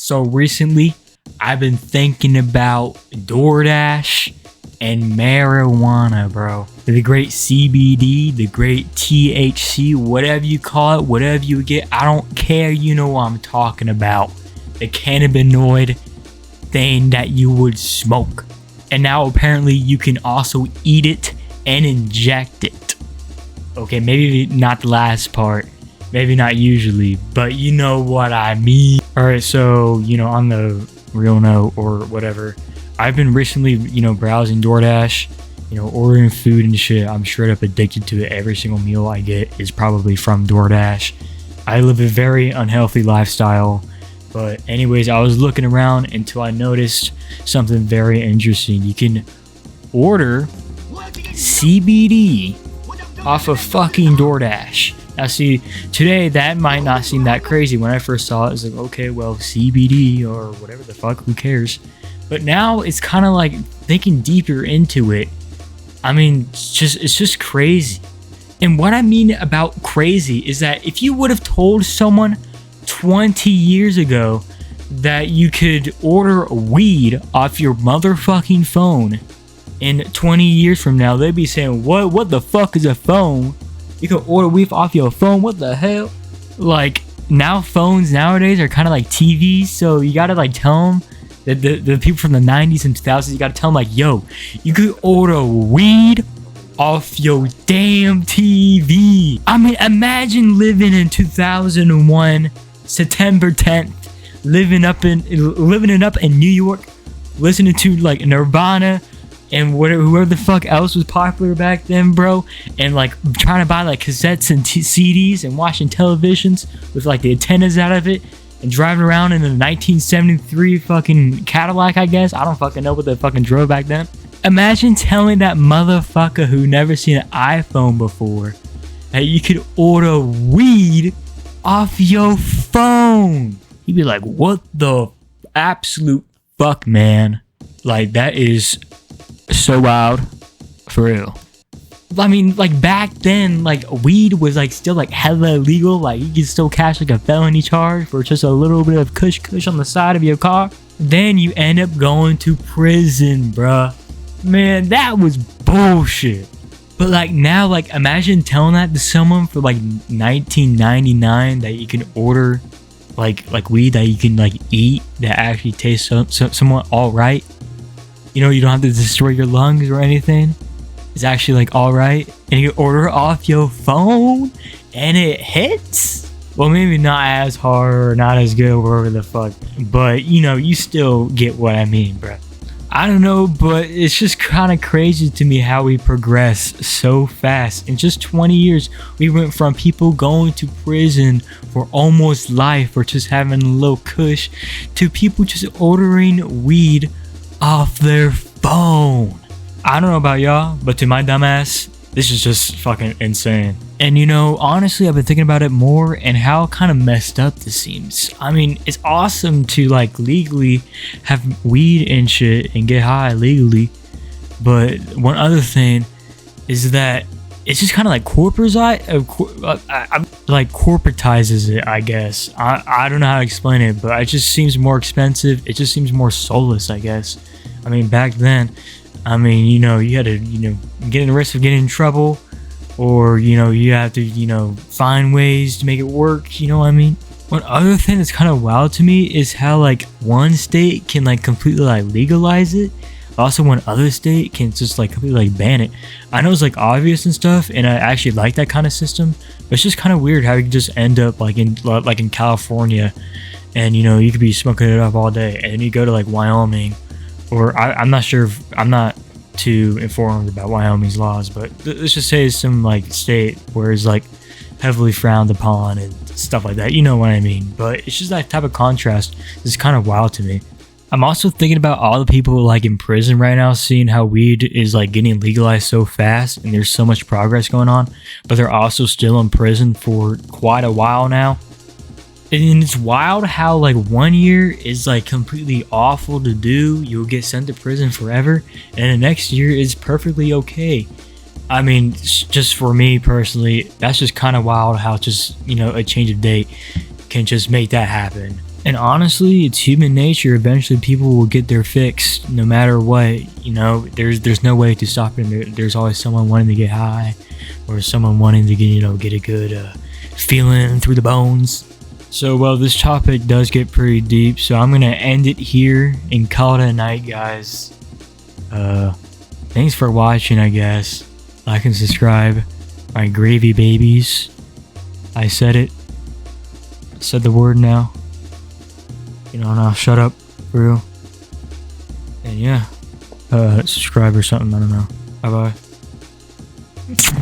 So recently, I've been thinking about DOORDASH and marijuana, bro. The great CBD, the great THC, whatever you call it, whatever you get, I don't care, you know what I'm talking about. The cannabinoid thing that you would smoke. And now apparently you can also eat it and inject it. Okay, maybe not the last part. Maybe not usually, but you know what I mean. Alright, so, on the real note or whatever, I've been recently, browsing DoorDash, ordering food and shit. I'm straight up addicted to it. Every single meal I get is probably from DoorDash. I live a very unhealthy lifestyle. But anyways, I was looking around until I noticed something very interesting. You can order CBD off of fucking DoorDash. Now see, today that might not seem that crazy. When I first saw it, it's like, okay, well, CBD or whatever the fuck, who cares? But now it's kind of like thinking deeper into it. I mean, it's just crazy. And what I mean about crazy is that if you would have told someone 20 years ago that you could order weed off your motherfucking phone, and 20 years from now they'd be saying, what the fuck is a phone? You can order weed off your phone, what the hell? Like, now phones nowadays are kind of like TVs, so you gotta like tell them that the people from the 90s and 2000s, you gotta tell them like, yo, you could order weed off your damn TV. I mean, imagine living in 2001 September 10th, living it up in New York, listening to like Nirvana and whoever the fuck else was popular back then, bro, and like trying to buy like cassettes and CDs and watching televisions with like the antennas out of it and driving around in a 1973 fucking Cadillac, I guess. I don't fucking know what they fucking drove back then. Imagine telling that motherfucker who never seen an iPhone before that you could order weed off your phone. He'd be like, what the absolute fuck, man? Like, that is so wild. For real. I mean, like, back then, like, weed was like still like hella illegal. Like, you could still catch like a felony charge for just a little bit of kush on the side of your car. Then you end up going to prison, bruh. Man, that was bullshit. But like now, like, imagine telling that to someone for like 1999 that you can order like weed that you can like eat that actually tastes somewhat all right. You don't have to destroy your lungs or anything. It's actually like all right, and you can order off your phone and it hits. Well, maybe not as hard or not as good or whatever the fuck, but you still get what I mean, bruh. I don't know, but it's just kind of crazy to me how we progress so fast. In just 20 years, we went from people going to prison for almost life or just having a little kush to people just ordering weed off their phone. I don't know about y'all, but to my dumbass, this is just fucking insane. And honestly, I've been thinking about it more and how kind of messed up this seems. I mean, it's awesome to like legally have weed and shit and get high legally. But one other thing is that it's just kind of like corporatizes it, I guess. I don't know how to explain it, but it just seems more expensive. It just seems more soulless, I guess. I mean, back then, you had to, get in the risk of getting in trouble, or, you have to, find ways to make it work, you know what I mean? One other thing that's kind of wild to me is how, like, one state can, like, completely, like, legalize it. Also, one other state can just, like, completely, like, ban it. I know it's, like, obvious and stuff, and I actually like that kind of system, but it's just kind of weird how you can just end up, like, in California, and, you could be smoking it up all day, and then you go to, like, Wyoming, or I'm not sure if, I'm not too informed about Wyoming's laws, but let's just say it's some like state where it's like heavily frowned upon and stuff like that, you know what I mean? But it's just that type of contrast is kind of wild to me. I'm also thinking about all the people like in prison right now, seeing how weed is like getting legalized so fast and there's so much progress going on, but they're also still in prison for quite a while now. And it's wild how like 1 year is like completely awful to do. You'll get sent to prison forever, and the next year is perfectly okay. I mean, just for me personally, that's just kind of wild how just, a change of date can just make that happen. And honestly, it's human nature. Eventually, people will get their fix, no matter what. You know, there's no way to stop it. There's always someone wanting to get high, or someone wanting to get a good feeling through the bones. So, well, this topic does get pretty deep. So I'm gonna end it here and call it a night, guys. Thanks for watching. I guess like and subscribe, my gravy babies. I said it. I said the word now. You know, now shut up, for real. And yeah, subscribe or something, I don't know. Bye bye.